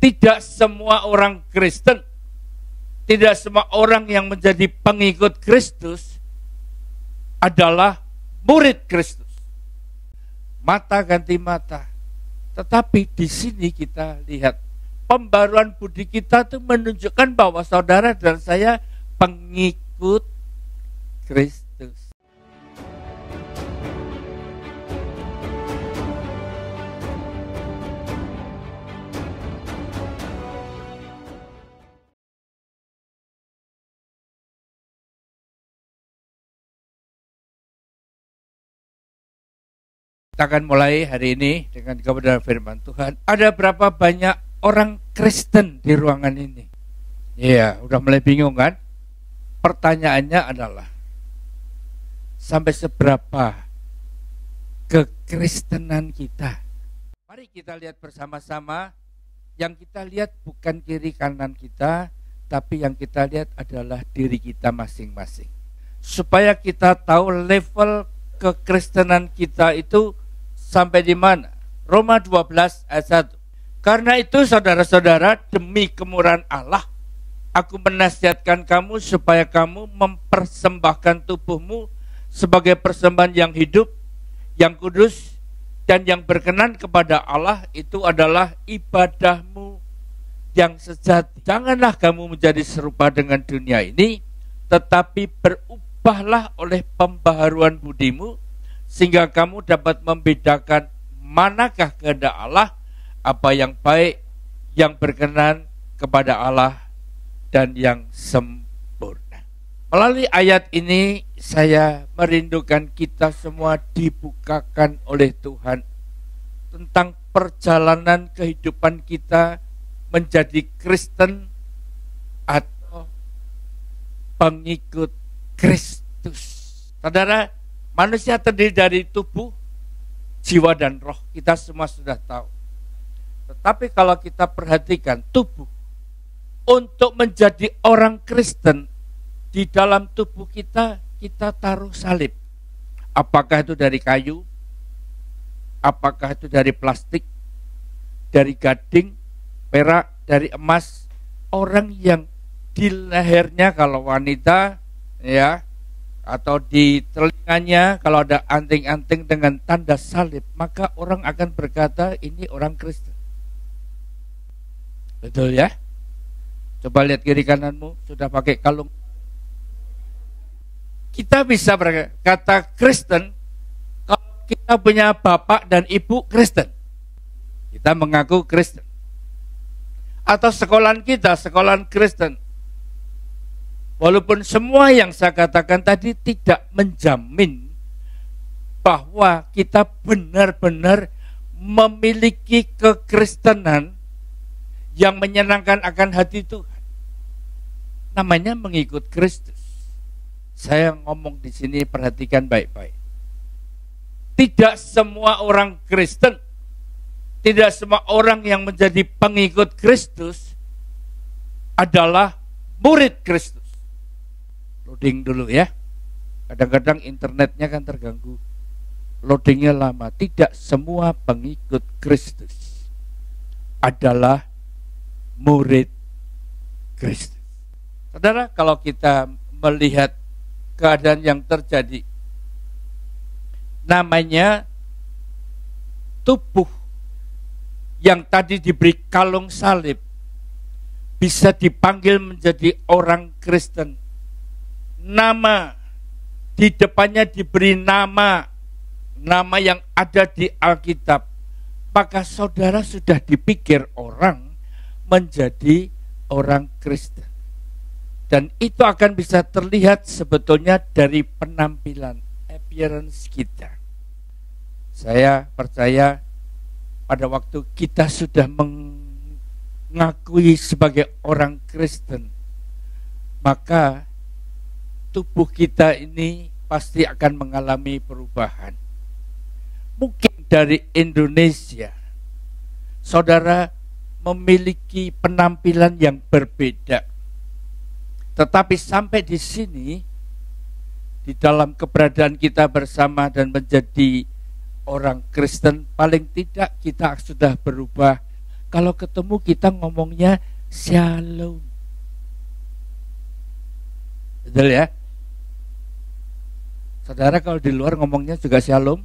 Tidak semua orang Kristen, tidak semua orang yang menjadi pengikut Kristus adalah murid Kristus. Mata ganti mata. Tetapi di sini kita lihat pembaruan budi kita itu menunjukkan bahwa saudara dan saya pengikut Kristus. Kita akan mulai hari ini dengan kebenaran firman Tuhan. Ada berapa banyak orang Kristen di ruangan ini? Iya, udah mulai bingung kan? Pertanyaannya adalah, sampai seberapa kekristenan kita? Mari kita lihat bersama-sama. Yang kita lihat bukan kiri kanan kita, tapi yang kita lihat adalah diri kita masing-masing. Supaya kita tahu level kekristenan kita itu sampai di mana? Roma 12 ayat 1. Karena itu saudara-saudara, demi kemurahan Allah, aku menasihatkan kamu supaya kamu mempersembahkan tubuhmu sebagai persembahan yang hidup, yang kudus, dan yang berkenan kepada Allah. Itu adalah ibadahmu yang sejati. Janganlah kamu menjadi serupa dengan dunia ini, tetapi berubahlah oleh pembaharuan budimu, sehingga kamu dapat membedakan manakah kehendak Allah, apa yang baik, yang berkenan kepada Allah, dan yang sempurna. Melalui ayat ini saya merindukan kita semua dibukakan oleh Tuhan tentang perjalanan kehidupan kita menjadi Kristen atau pengikut Kristus. Saudara, manusia terdiri dari tubuh, jiwa, dan roh. Kita semua sudah tahu. Tetapi kalau kita perhatikan tubuh, untuk menjadi orang Kristen, di dalam tubuh kita, kita taruh salib. Apakah itu dari kayu? Apakah itu dari plastik? Dari gading, perak, dari emas? Orang yang di lehernya kalau wanita, ya, atau di telinganya kalau ada anting-anting dengan tanda salib, maka orang akan berkata ini orang Kristen. Betul ya? Coba lihat kiri kananmu, sudah pakai kalung. Kita bisa berkata Kristen kalau kita punya bapak dan ibu Kristen. Kita mengaku Kristen. Atau sekolahan kita, sekolahan Kristen. Walaupun semua yang saya katakan tadi tidak menjamin bahwa kita benar-benar memiliki kekristenan yang menyenangkan akan hati Tuhan. Namanya mengikut Kristus. Saya ngomong di sini, perhatikan baik-baik. Tidak semua orang Kristen, tidak semua orang yang menjadi pengikut Kristus adalah murid Kristus. Loading dulu ya. Kadang-kadang internetnya kan terganggu. Loadingnya lama. Tidak semua pengikut Kristus adalah murid Kristus. Saudara, kalau kita melihat keadaan yang terjadi, namanya tubuh yang tadi diberi kalung salib bisa dipanggil menjadi orang Kristen. Nama di depannya diberi nama yang ada di Alkitab, maka saudara sudah dipikir orang menjadi orang Kristen. Dan itu akan bisa terlihat sebetulnya dari penampilan, appearance kita. Saya percaya pada waktu kita sudah mengakui sebagai orang Kristen, maka tubuh kita ini pasti akan mengalami perubahan. Mungkin dari Indonesia, saudara memiliki penampilan yang berbeda. Tetapi sampai di sini, di dalam keberadaan kita bersama dan menjadi orang Kristen, paling tidak kita sudah berubah Kalau ketemu kita ngomongnya shalom. Betul ya? Saudara kalau di luar ngomongnya juga shalom?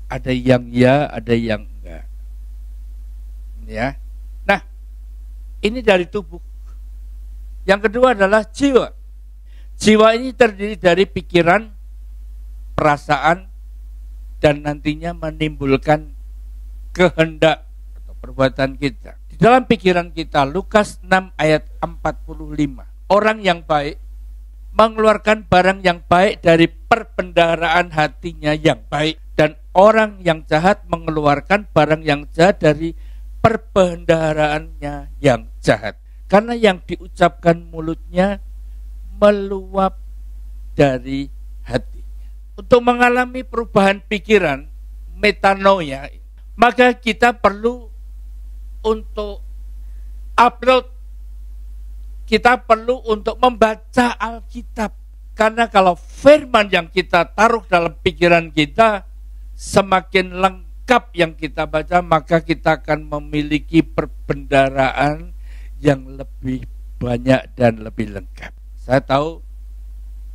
Ada yang ya, ada yang enggak. Ya. Nah, ini dari tubuh. Yang kedua adalah jiwa. Jiwa ini terdiri dari pikiran, perasaan, dan nantinya menimbulkan kehendak atau perbuatan kita. Di dalam pikiran kita, Lukas 6 ayat 45. Orang yang baik mengeluarkan barang yang baik dari perbendaharaan hatinya yang baik, dan orang yang jahat mengeluarkan barang yang jahat dari perbendaharaannya yang jahat. Karena yang diucapkan mulutnya meluap dari hatinya. Untuk mengalami perubahan pikiran, metanoia, maka kita perlu untuk upload, kita perlu untuk membaca Alkitab. Karena kalau firman yang kita taruh dalam pikiran kita semakin lengkap yang kita baca, maka kita akan memiliki perbendaharaan yang lebih banyak dan lebih lengkap. Saya tahu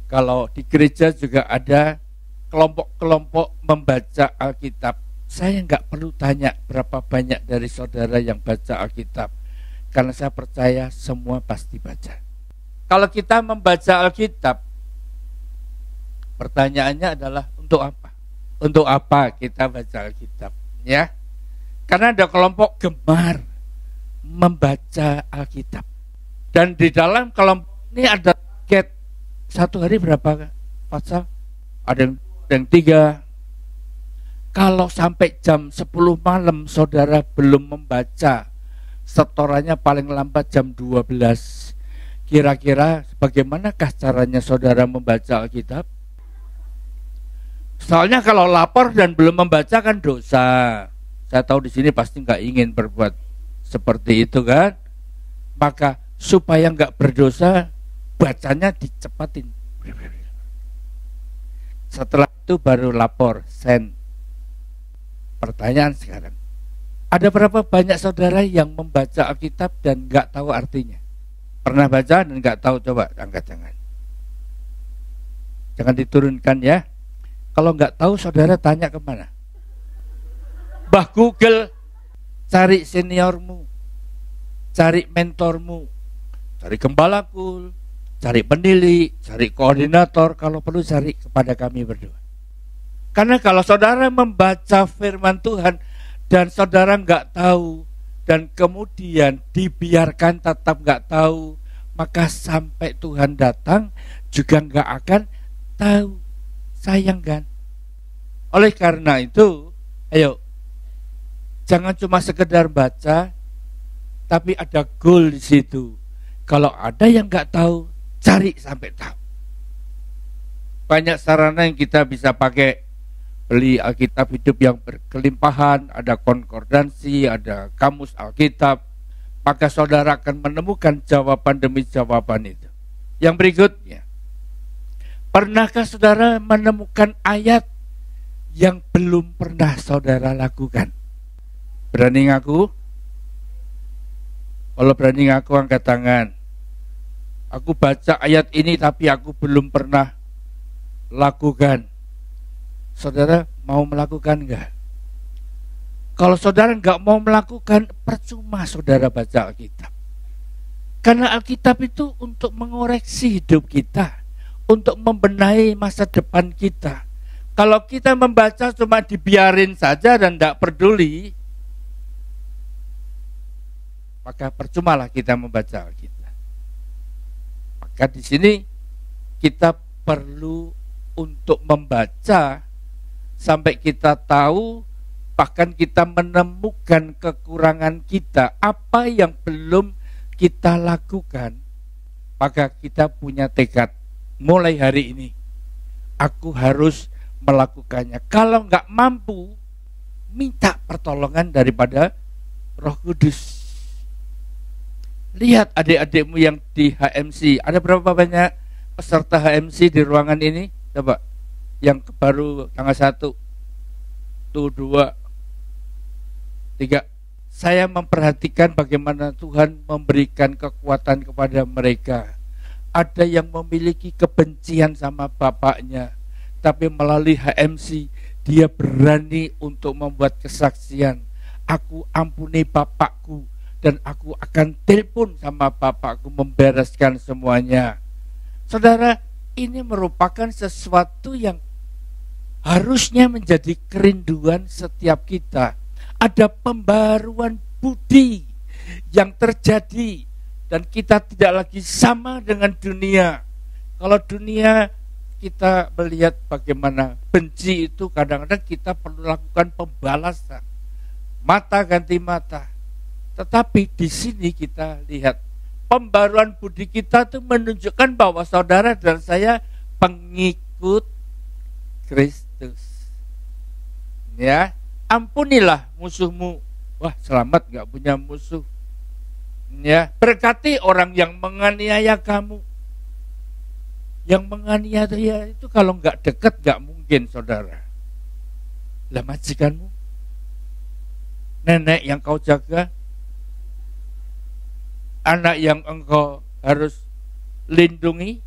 kalau di gereja juga ada kelompok-kelompok membaca Alkitab. Saya nggak perlu tanya berapa banyak dari saudara yang baca Alkitab, karena saya percaya semua pasti baca. Kalau kita membaca Alkitab, pertanyaannya adalah untuk apa? Untuk apa kita baca Alkitab? Ya, karena ada kelompok gemar membaca Alkitab, dan di dalam kelompok ini ada target satu hari berapa pasal? Ada yang 3. Kalau sampai jam 10 malam saudara belum membaca, setorannya paling lambat jam 12. Kira-kira bagaimanakah caranya saudara membaca Alkitab? Soalnya kalau lapor dan belum membaca kan dosa. Saya tahu di sini pasti nggak ingin berbuat seperti itu kan. Maka supaya nggak berdosa, bacanya dicepatin. Setelah itu baru lapor, send. Pertanyaan sekarang, ada berapa banyak saudara yang membaca Alkitab dan nggak tahu artinya? Pernah baca dan nggak tahu? Coba angkat tangan. Jangan diturunkan ya. Kalau nggak tahu saudara tanya kemana? Bah Google, cari seniormu, cari mentormu, cari gembalaku, cari pendidik, cari koordinator, kalau perlu cari kepada kami berdua. Karena kalau saudara membaca firman Tuhan dan saudara nggak tahu, dan kemudian dibiarkan tetap nggak tahu, maka sampai Tuhan datang juga nggak akan tahu. Sayang kan? Oleh karena itu, ayo, jangan cuma sekedar baca, tapi ada goal di situ. Kalau ada yang nggak tahu, cari sampai tahu. Banyak sarana yang kita bisa pakai. Beli Alkitab Hidup yang berkelimpahan, ada konkordansi, ada kamus Alkitab. Maka saudara akan menemukan jawaban demi jawaban itu. Yang berikutnya, pernahkah saudara menemukan ayat yang belum pernah saudara lakukan? Berani ngaku? Kalau berani ngaku angkat tangan. Aku baca ayat ini tapi aku belum pernah lakukan. Saudara mau melakukan enggak? Kalau saudara enggak mau melakukan, percuma saudara baca Alkitab. Karena Alkitab itu untuk mengoreksi hidup kita, untuk membenahi masa depan kita. Kalau kita membaca cuma dibiarin saja dan enggak peduli, maka percumalah kita membaca Alkitab. Maka di sini kita perlu untuk membaca sampai kita tahu, bahkan kita menemukan kekurangan kita, apa yang belum kita lakukan. Maka kita punya tekad, mulai hari ini aku harus melakukannya. Kalau nggak mampu, minta pertolongan daripada Roh Kudus. Lihat adik-adikmu yang di HMC, ada berapa banyak peserta HMC di ruangan ini? Coba yang baru tanggal 1 tuh 2, 3. Saya memperhatikan bagaimana Tuhan memberikan kekuatan kepada mereka. Ada yang memiliki kebencian sama bapaknya, tapi melalui HMC dia berani untuk membuat kesaksian. Aku ampuni bapakku dan aku akan telepon sama bapakku membereskan semuanya. Saudara, ini merupakan sesuatu yang harusnya menjadi kerinduan setiap kita. Ada pembaruan budi yang terjadi dan kita tidak lagi sama dengan dunia. Kalau dunia kita melihat bagaimana benci itu, kadang-kadang kita perlu lakukan pembalasan, mata ganti mata. Tetapi di sini kita lihat pembaruan budi kita itu menunjukkan bahwa saudara dan saya pengikut Kristus. Ya, ampunilah musuhmu. Wah, selamat gak punya musuh. Ya, berkati orang yang menganiaya kamu. Yang menganiaya itu kalau gak dekat gak mungkin, saudara. Lah majikanmu, nenek yang kau jaga, anak yang engkau harus lindungi,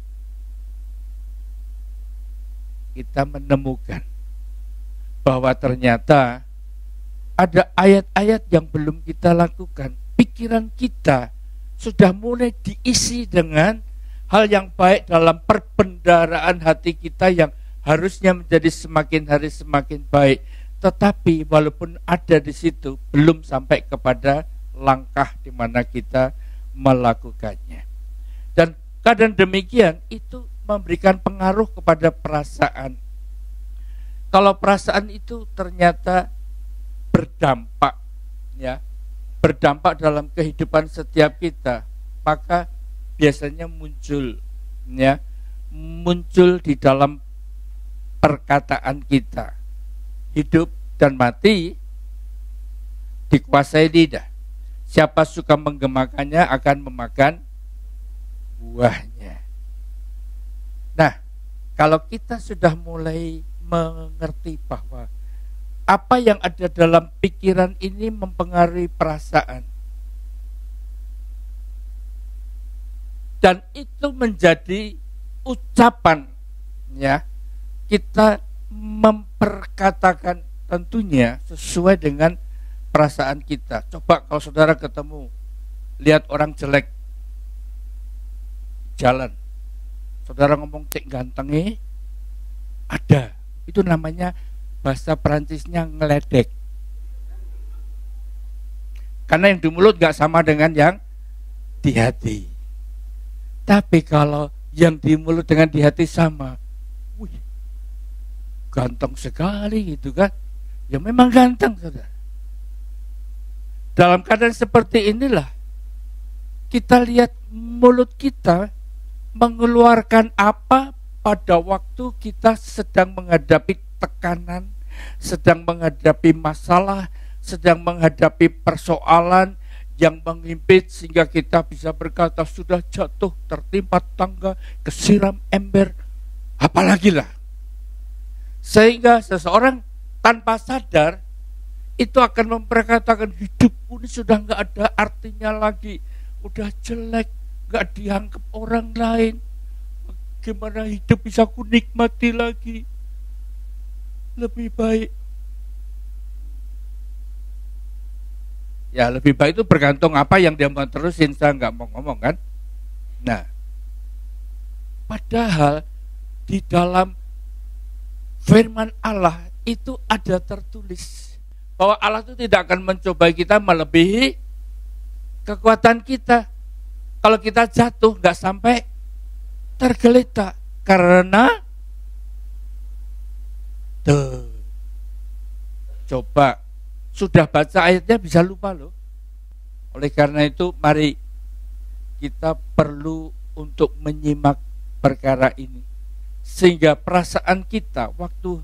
kita menemukan bahwa ternyata ada ayat-ayat yang belum kita lakukan. Pikiran kita sudah mulai diisi dengan hal yang baik dalam perbendaharaan hati kita yang harusnya menjadi semakin hari semakin baik. Tetapi walaupun ada di situ, belum sampai kepada langkah di mana kita melakukannya. Dan keadaan demikian itu memberikan pengaruh kepada perasaan. Kalau perasaan itu ternyata berdampak, ya, berdampak dalam kehidupan setiap kita, maka biasanya muncul, ya, muncul di dalam perkataan kita. Hidup dan mati dikuasai lidah. Siapa suka menggemakannya akan memakan buahnya. Nah, kalau kita sudah mulai mengerti bahwa apa yang ada dalam pikiran ini mempengaruhi perasaan, dan itu menjadi ucapan, ya, kita memperkatakan tentunya sesuai dengan perasaan kita. Coba kalau saudara ketemu, lihat orang jelek jalan, saudara ngomong cek gantengnya, ada, itu namanya bahasa Perancisnya ngeledek. Karena yang di mulut gak sama dengan yang di hati. Tapi kalau yang di mulut dengan di hati sama, wih, ganteng sekali gitu kan. Ya memang ganteng, saudara. Dalam keadaan seperti inilah kita lihat mulut kita mengeluarkan apa pada waktu kita sedang menghadapi tekanan, sedang menghadapi masalah, sedang menghadapi persoalan yang mengimpit sehingga kita bisa berkata sudah jatuh, tertimpa tangga, kesiram ember, apalagi lah. Sehingga seseorang tanpa sadar itu akan memperkatakan hidupku ini sudah gak ada artinya lagi, udah jelek, gak dianggap orang lain, gimana hidup bisa ku nikmati lagi, lebih baik. Ya lebih baik itu bergantung apa yang dia mau terusin, saya gak mau ngomong kan. Nah, padahal di dalam firman Allah itu ada tertulis bahwa Allah itu tidak akan mencobai kita melebihi kekuatan kita. Kalau kita jatuh gak sampai tergeletak, karena coba sudah baca ayatnya bisa lupa loh. Oleh karena itu mari kita perlu untuk menyimak perkara ini, sehingga perasaan kita waktu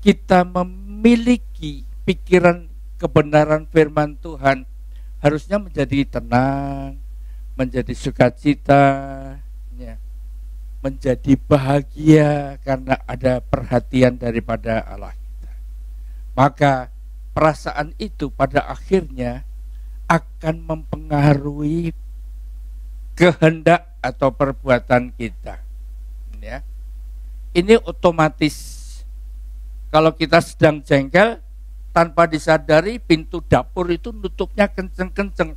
kita memiliki pikiran kebenaran firman Tuhan harusnya menjadi tenang, menjadi sukacita, ya, menjadi bahagia karena ada perhatian daripada Allah kita. Maka perasaan itu pada akhirnya akan mempengaruhi kehendak atau perbuatan kita. Ya. Ini otomatis. Kalau kita sedang jengkel, tanpa disadari pintu dapur itu nutupnya kenceng-kenceng.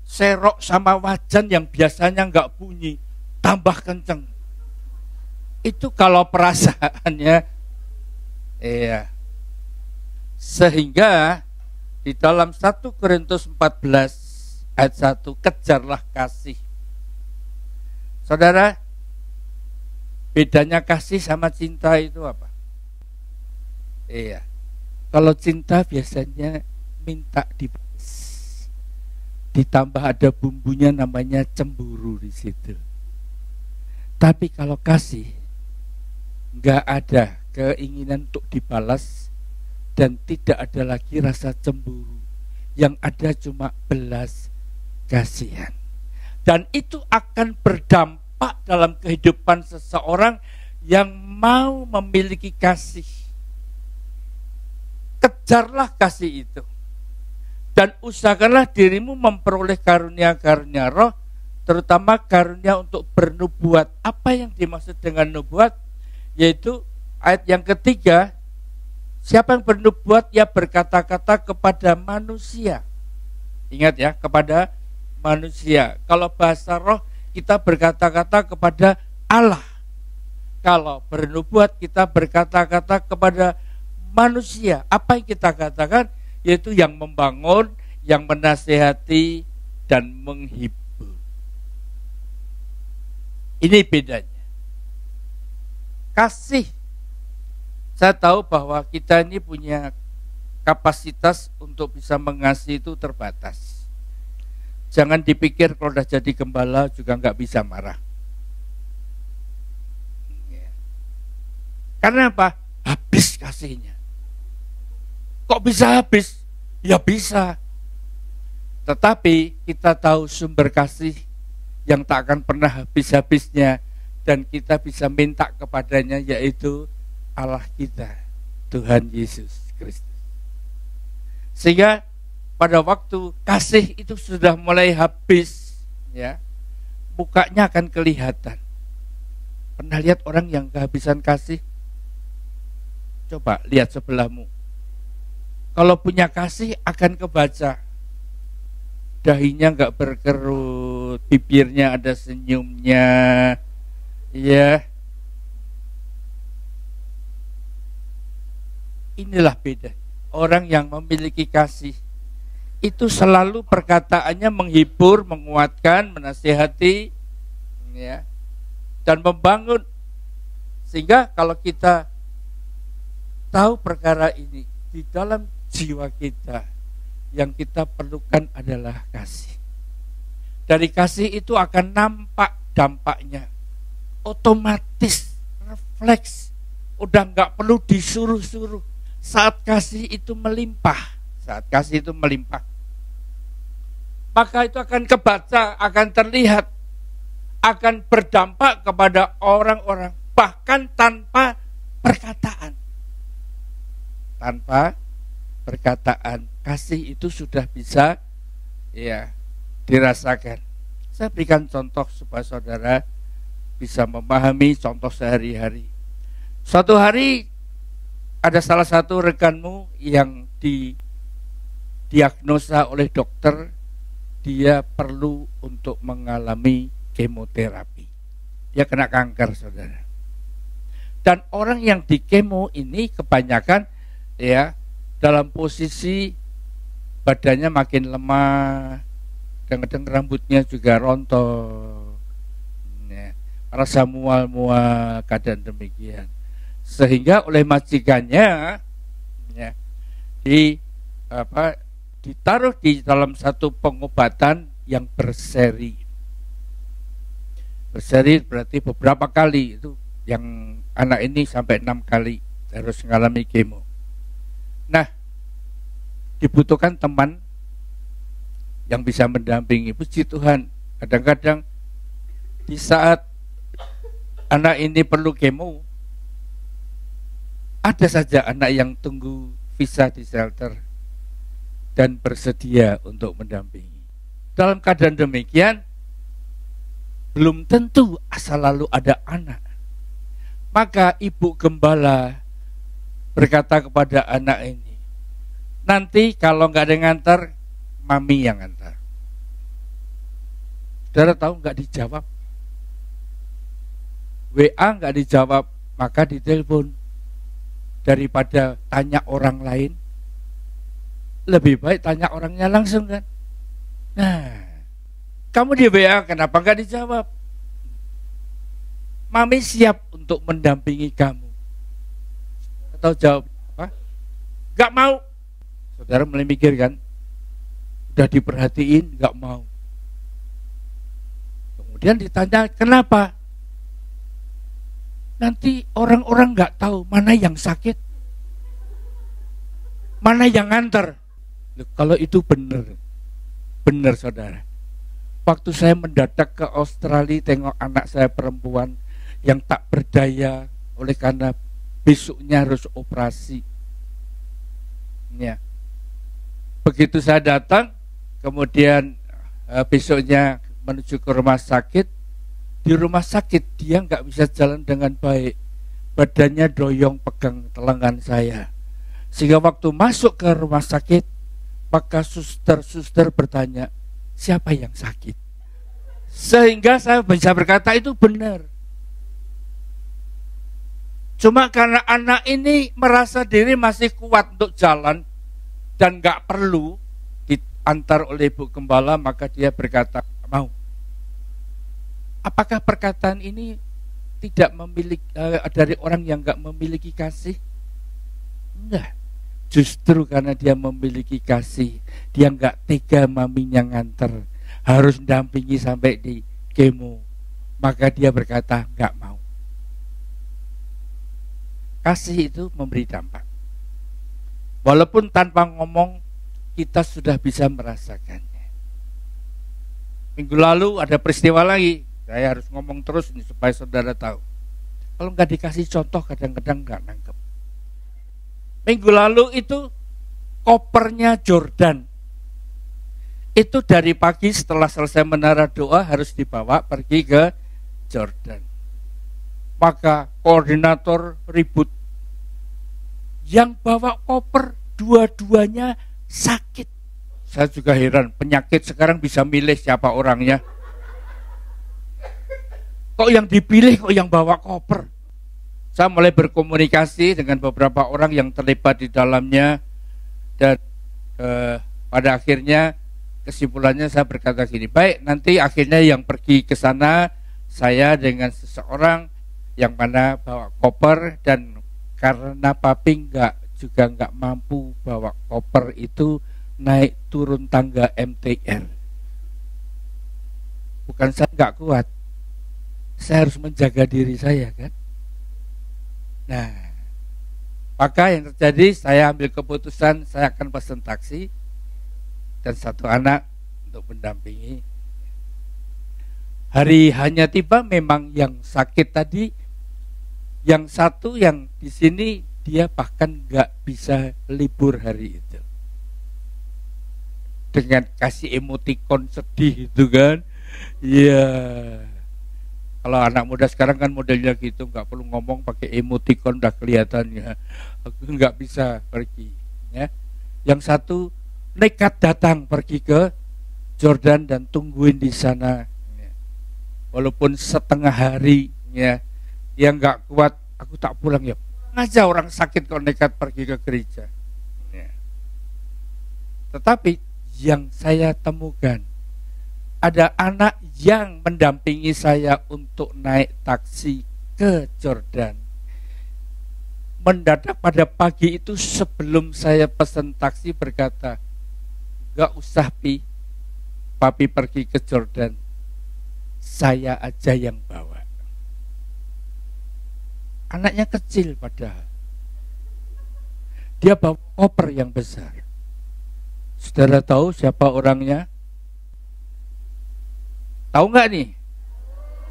Serok sama wajan yang biasanya nggak bunyi, tambah kenceng. Itu kalau perasaannya, iya. Sehingga di dalam 1 Korintus 14 ayat 1, kejarlah kasih. Saudara, bedanya kasih sama cinta itu apa? Iya. Kalau cinta biasanya minta dibalas. Ditambah ada bumbunya namanya cemburu di situ. Tapi kalau kasih, nggak ada keinginan untuk dibalas dan tidak ada lagi rasa cemburu. Yang ada cuma belas kasihan. Dan itu akan berdampak dalam kehidupan seseorang yang mau memiliki kasih. Kejarlah kasih itu. Dan usahakanlah dirimu memperoleh karunia-karunia roh, terutama karunia untuk bernubuat. Apa yang dimaksud dengan nubuat? Yaitu ayat yang ketiga, siapa yang bernubuat, ia berkata-kata kepada manusia. Ingat ya, kepada manusia. Kalau bahasa roh, kita berkata-kata kepada Allah. Kalau bernubuat, kita berkata-kata kepada manusia. Apa yang kita katakan? Yaitu yang membangun, yang menasehati, dan menghibur. Ini bedanya. Kasih. Saya tahu bahwa kita ini punya kapasitas untuk bisa mengasihi itu terbatas. Jangan dipikir kalau sudah jadi gembala juga nggak bisa marah. Karena apa? Habis kasihnya. Kok bisa habis? Ya bisa. Tetapi kita tahu sumber kasih yang tak akan pernah habis-habisnya, dan kita bisa minta kepadanya, yaitu Allah kita, Tuhan Yesus Kristus. Sehingga pada waktu kasih itu sudah mulai habis, ya, mukanya akan kelihatan. Pernah lihat orang yang kehabisan kasih? Coba lihat sebelahmu. Kalau punya kasih akan kebaca. Dahinya nggak berkerut, bibirnya ada senyumnya, ya. Inilah beda. Orang yang memiliki kasih itu selalu perkataannya menghibur, menguatkan, menasihati, ya, dan membangun. Sehingga kalau kita tahu perkara ini, di dalam jiwa kita yang kita perlukan adalah kasih. Dari kasih itu akan nampak dampaknya. Otomatis, refleks. Udah nggak perlu disuruh-suruh. Saat kasih itu melimpah. Saat kasih itu melimpah. Maka itu akan kebaca, akan terlihat. Akan berdampak kepada orang-orang. Bahkan tanpa perkataan. Tanpa perkataan, kasih itu sudah bisa, ya, dirasakan. Saya berikan contoh supaya saudara bisa memahami contoh sehari-hari. Suatu hari ada salah satu rekanmu yang didiagnosa oleh dokter, dia perlu untuk mengalami kemoterapi. Dia kena kanker, saudara. Dan orang yang di kemo ini kebanyakan, ya, dalam posisi badannya makin lemah, kadang-kadang rambutnya juga rontok, ya, rasa mual-mual, keadaan demikian. Sehingga oleh majikannya, ya, ditaruh di dalam satu pengobatan yang berseri. Berseri berarti beberapa kali, itu yang anak ini sampai 6 kali harus mengalami kemo. Nah, dibutuhkan teman yang bisa mendampingi. Puji Tuhan, kadang-kadang di saat anak ini perlu kemo, ada saja anak yang tunggu terpisah di shelter dan bersedia untuk mendampingi. Dalam keadaan demikian, belum tentu asal lalu ada anak. Maka ibu gembala berkata kepada anak ini, nanti kalau nggak ada yang ngantar, mami yang ngantar. Saudara tahu nggak dijawab? WA nggak dijawab, maka ditelepon. Daripada tanya orang lain, lebih baik tanya orangnya langsung kan. Nah, kamu di WA kenapa nggak dijawab? Mami siap untuk mendampingi kamu. Atau jawab apa? Nggak mau. Saudara mulai mikir kan, udah diperhatiin nggak mau. Kemudian ditanya kenapa? Nanti orang-orang nggak tahu mana yang sakit, mana yang nganter. Loh, kalau itu benar saudara. Waktu saya mendadak ke Australia tengok anak saya perempuan yang tak berdaya oleh karena besoknya harus operasi. Ya. Begitu saya datang, kemudian besoknya menuju ke rumah sakit. Di rumah sakit dia nggak bisa jalan dengan baik, badannya doyong pegang lengan saya. Sehingga waktu masuk ke rumah sakit, maka suster bertanya, siapa yang sakit? Sehingga saya bisa berkata itu benar. Cuma karena anak ini merasa diri masih kuat untuk jalan dan nggak perlu diantar oleh ibu gembala, maka dia berkata mau. Apakah perkataan ini tidak memiliki dari orang yang nggak memiliki kasih? Enggak. Justru karena dia memiliki kasih, dia nggak tega maminya nganter, harus dampingi sampai di kemo, maka dia berkata nggak mau. Kasih itu memberi dampak. Walaupun tanpa ngomong, kita sudah bisa merasakannya. Minggu lalu ada peristiwa lagi. Saya harus ngomong terus nih supaya saudara tahu. Kalau nggak dikasih contoh kadang-kadang nggak nangkep. Minggu lalu itu kopernya Jordan. Itu dari pagi setelah selesai menara doa harus dibawa pergi ke Jordan. Maka koordinator ribut. Yang bawa koper dua-duanya sakit. Saya juga heran, penyakit sekarang bisa milih siapa orangnya. Kok yang dipilih, kok yang bawa koper? Saya mulai berkomunikasi dengan beberapa orang yang terlibat di dalamnya. Dan pada akhirnya kesimpulannya saya berkata gini, baik nanti akhirnya yang pergi ke sana saya dengan seseorang yang mana bawa koper. Dan karena papi juga nggak mampu bawa koper itu, naik turun tangga MTR. Bukan saya nggak kuat, saya harus menjaga diri saya kan. Nah, maka yang terjadi saya ambil keputusan saya akan pesan taksi dan satu anak untuk mendampingi. Hari hanya tiba, memang yang sakit tadi, yang satu yang di sini dia bahkan nggak bisa libur hari itu. Dengan kasih emotikon sedih itu kan, iya. Kalau anak muda sekarang kan modelnya gitu, nggak perlu ngomong pakai emotikon udah kelihatannya. Aku nggak bisa pergi. Ya. Yang satu nekat datang pergi ke Jordan dan tungguin di sana. Ya. Walaupun setengah hari, ya, dia nggak kuat. Aku tak pulang ya. Ngajak orang sakit kok nekat pergi ke gereja. Ya. Tetapi yang saya temukan, ada anak yang mendampingi saya untuk naik taksi ke Jordan. Mendadak pada pagi itu sebelum saya pesan taksi berkata, gak usah papi pergi ke Jordan, saya aja yang bawa. Anaknya kecil padahal. Dia bawa koper yang besar. Saudara tahu siapa orangnya? Tahu nggak nih?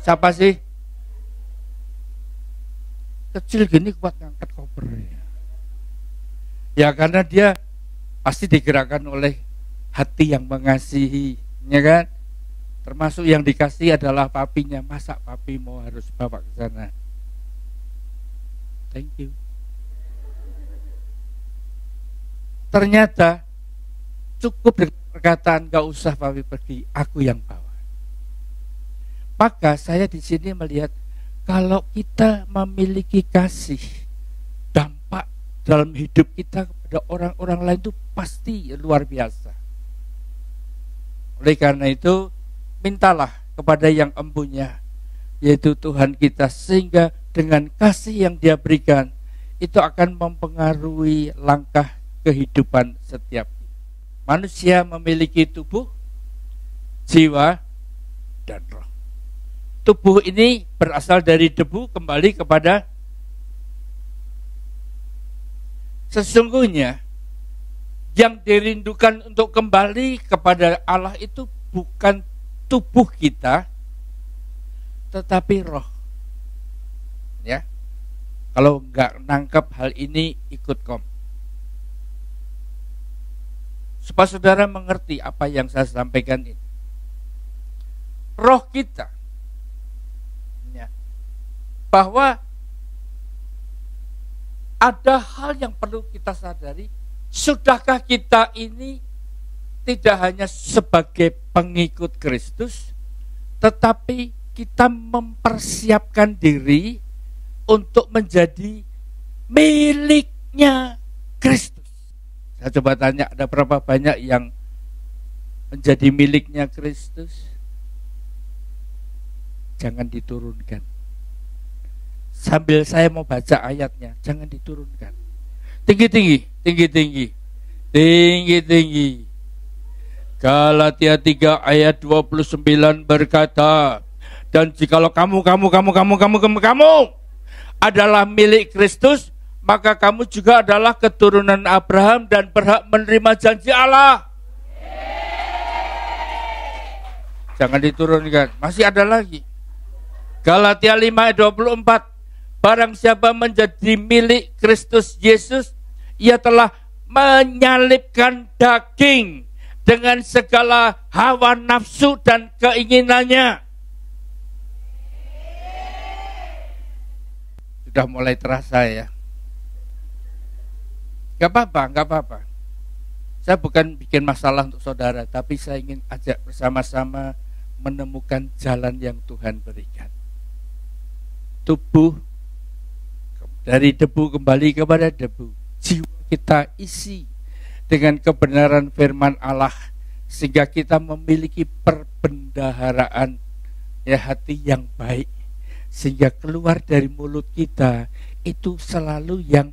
Siapa sih? Kecil gini kuat ngangkat kopernya. Ya karena dia pasti digerakkan oleh hati yang mengasihi, ya kan? Termasuk yang dikasih adalah papinya. Masa papi mau harus bawa ke sana? Thank you. Ternyata cukup dengan perkataan gak usah papi pergi, aku yang bawa. Maka saya di sini melihat kalau kita memiliki kasih, dampak dalam hidup kita kepada orang-orang lain itu pasti luar biasa. Oleh karena itu, mintalah kepada yang empunya, yaitu Tuhan kita, sehingga dengan kasih yang Dia berikan, itu akan mempengaruhi langkah kehidupan setiap manusia. Memiliki tubuh, jiwa, dan roh. Tubuh ini berasal dari debu kembali kepada sesungguhnya yang dirindukan untuk kembali kepada Allah itu bukan tubuh kita, tetapi roh. Ya, kalau nggak nangkep hal ini ikut kom. Supaya saudara mengerti apa yang saya sampaikan ini. Roh kita, ya, bahwa ada hal yang perlu kita sadari. Sudahkah kita ini tidak hanya sebagai pengikut Kristus, tetapi kita mempersiapkan diri untuk menjadi miliknya Kristus. Saya coba tanya, ada berapa banyak yang menjadi miliknya Kristus? Jangan diturunkan. Sambil saya mau baca ayatnya, jangan diturunkan. Tinggi-tinggi, tinggi-tinggi, tinggi-tinggi. Galatia 3 ayat 29 berkata, dan jikalau kamu adalah milik Kristus, maka kamu juga adalah keturunan Abraham dan berhak menerima janji Allah. Jangan diturunkan, masih ada lagi. Galatia 5 ayat 24, barang siapa menjadi milik Kristus Yesus, ia telah menyalibkan daging dengan segala hawa nafsu dan keinginannya. Sudah mulai terasa ya. Gak apa-apa. Saya bukan bikin masalah untuk saudara, tapi saya ingin ajak bersama-sama menemukan jalan yang Tuhan berikan. Tubuh dari debu kembali kepada debu. Jiwa kita isi dengan kebenaran firman Allah, sehingga kita memiliki perbendaharaan, ya, hati yang baik, sehingga keluar dari mulut kita itu selalu yang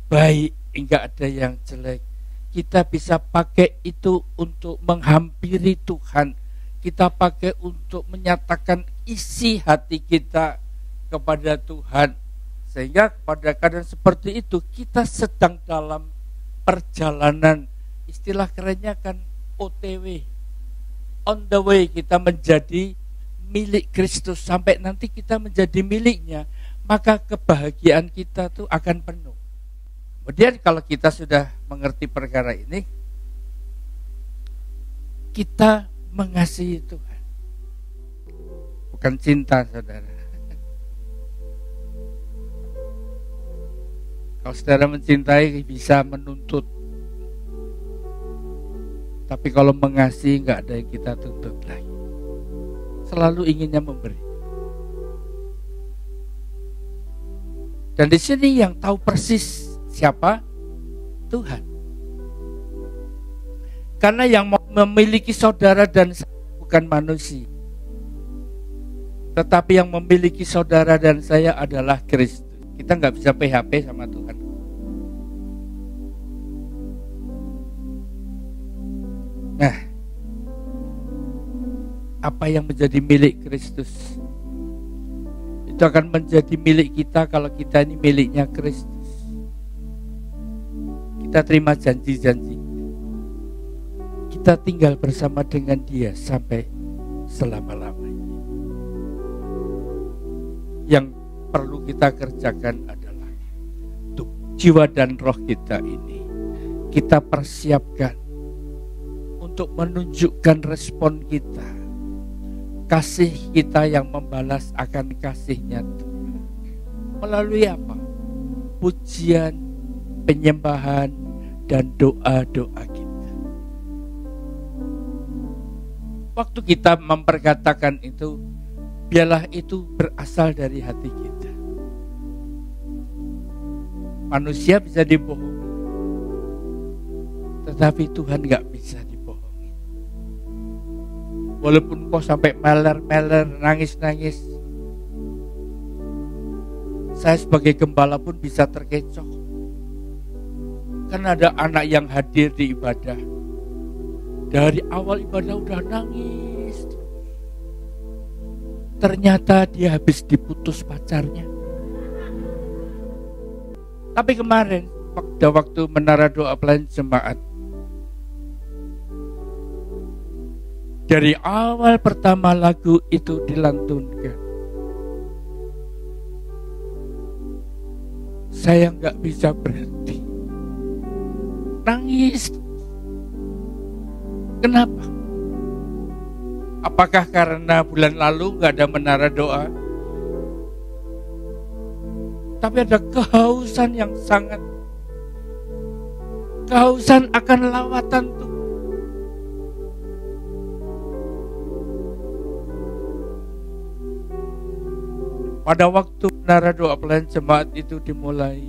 baik, enggak ada yang jelek. Kita bisa pakai itu untuk menghampiri Tuhan. Kita pakai untuk menyatakan isi hati kita kepada Tuhan. Sehingga pada keadaan seperti itu kita sedang dalam perjalanan, istilah kerennya kan OTW, on the way, kita menjadi milik Kristus. Sampai nanti kita menjadi miliknya, maka kebahagiaan kita tuh akan penuh. Kemudian kalau kita sudah mengerti perkara ini, kita mengasihi Tuhan. Bukan cinta, saudara. Kalau saudara mencintai bisa menuntut, tapi kalau mengasihi nggak ada yang kita tuntut lagi. Selalu inginnya memberi. Dan di sini yang tahu persis siapa? Tuhan. Karena yang memiliki saudara dan saya bukan manusia, tetapi yang memiliki saudara dan saya adalah Kristus. Kita nggak bisa PHP sama Tuhan. Nah, apa yang menjadi milik Kristus itu akan menjadi milik kita kalau kita ini miliknya Kristus. Kita terima janji-janji. Kita tinggal bersama dengan Dia sampai selama-lamanya. Yang perlu kita kerjakan adalah jiwa dan roh kita ini kita persiapkan untuk menunjukkan respon kita, kasih kita yang membalas akan kasihnya Tuhan. Melalui apa? Pujian, penyembahan, dan doa-doa kita. Waktu kita memperkatakan itu, biarlah itu berasal dari hati kita. Manusia bisa dibohongi, tetapi Tuhan gak bisa dibohongi. Walaupun kau sampai meler-meler, nangis-nangis, saya sebagai gembala pun bisa terkecoh. Kan ada anak yang hadir di ibadah, dari awal ibadah udah nangis, ternyata dia habis diputus pacarnya. Tapi kemarin waktu menara doa pelayan jemaat, dari awal pertama lagu itu dilantunkan, saya nggak bisa berhenti nangis. Kenapa? Apakah karena bulan lalu nggak ada menara doa? Tapi ada kehausan yang sangat, kehausan akan lawatan Tuhan. Pada waktu menara doa pelayan jemaat itu dimulai,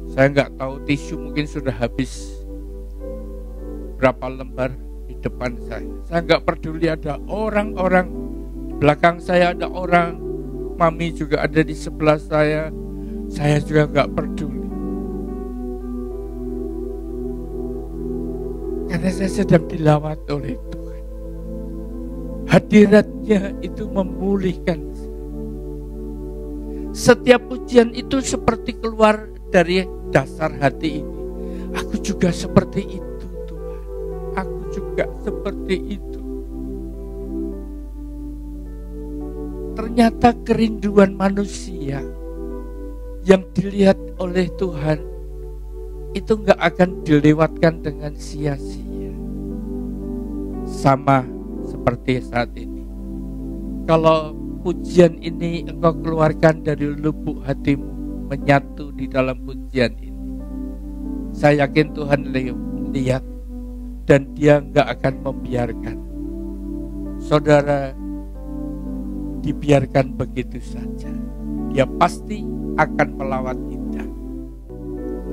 saya nggak tahu, tisu mungkin sudah habis berapa lembar di depan saya. Saya nggak peduli ada orang-orang di belakang saya, ada orang, mami juga ada di sebelah saya juga nggak peduli. Karena saya sedang dilawat oleh Tuhan. Hadiratnya itu memulihkan. Setiap pujian itu seperti keluar dari dasar hati ini. Aku juga seperti itu Tuhan. Aku juga seperti itu. Ternyata kerinduan manusia yang dilihat oleh Tuhan itu gak akan dilewatkan dengan sia-sia. Sama seperti saat ini. Kalau pujian ini engkau keluarkan dari lubuk hatimu, menyatu di dalam pujian ini, saya yakin Tuhan lihat, dan dia gak akan membiarkan saudara dibiarkan begitu saja. Dia pasti akan melawat kita.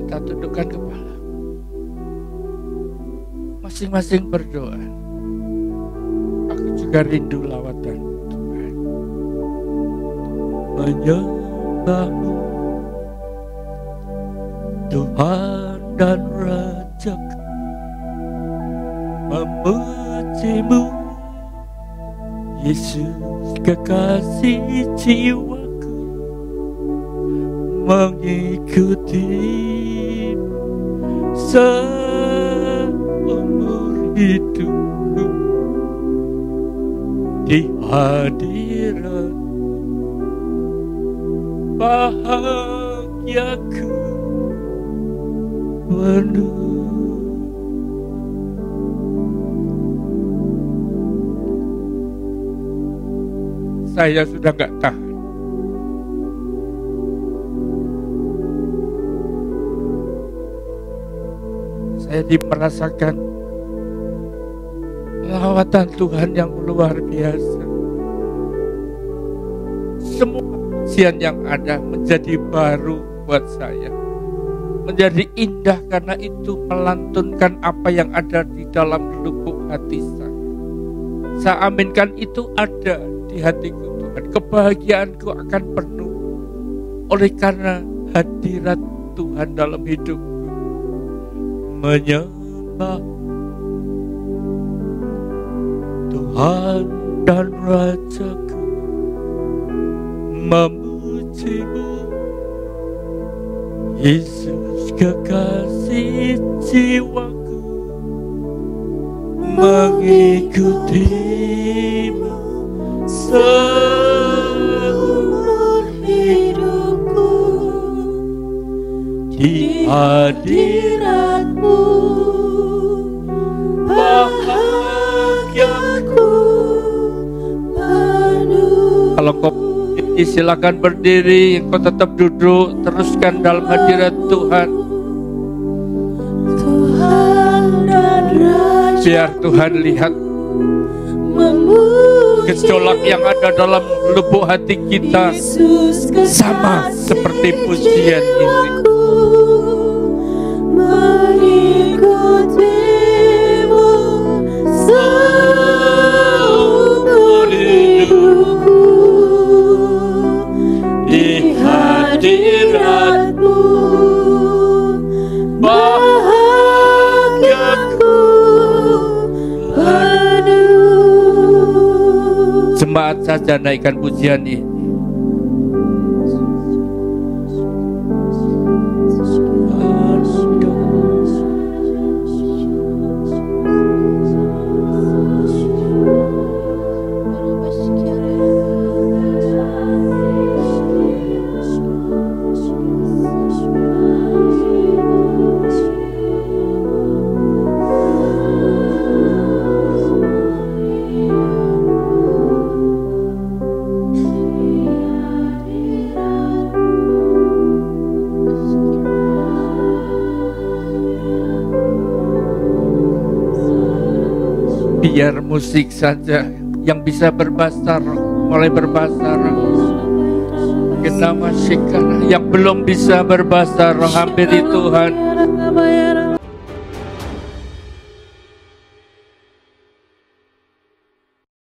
Kita tundukkan kepala, masing-masing berdoa. Aku juga rindu lawatan Tuhan. Menyembahmu Tuhan dan Rajaku, memujimu Yesus kekasih jiwaku, mengikutimu seumur hidupku, di hadirat bahagiaku penuh. Saya sudah gak tahan. Saya merasakan lawatan Tuhan yang luar biasa. Semua pujian yang ada menjadi baru buat saya, menjadi indah karena itu melantunkan apa yang ada di dalam lubuk hati saya. Saya aminkan itu ada di hatiku Tuhan. Kebahagiaanku akan penuh oleh karena hadirat Tuhan dalam hidupku. Menyembah Tuhan dan Rajaku, memujimu Yesus kekasih jiwaku, mengikutimu seumur hidupku, di hadirat-Mu, bahagiaku penuh. Kalau kau berdiri, silakan berdiri. Kau tetap duduk, teruskan dalam hadirat Tuhan. Tuhan dan Raja, Biar Tuhan lihat gejolak yang ada dalam lubuk hati kita, sama seperti pujian ini. Mengikutimu seumur hidupku, di hadirat-Mu bahagiaku penuh. Jemaat saja naikkan pujian ini. Biar musik saja yang bisa berbahasa roh, mulai berbahasa roh. Kenapa syikana yang belum bisa berbahasa roh, hampiri Tuhan.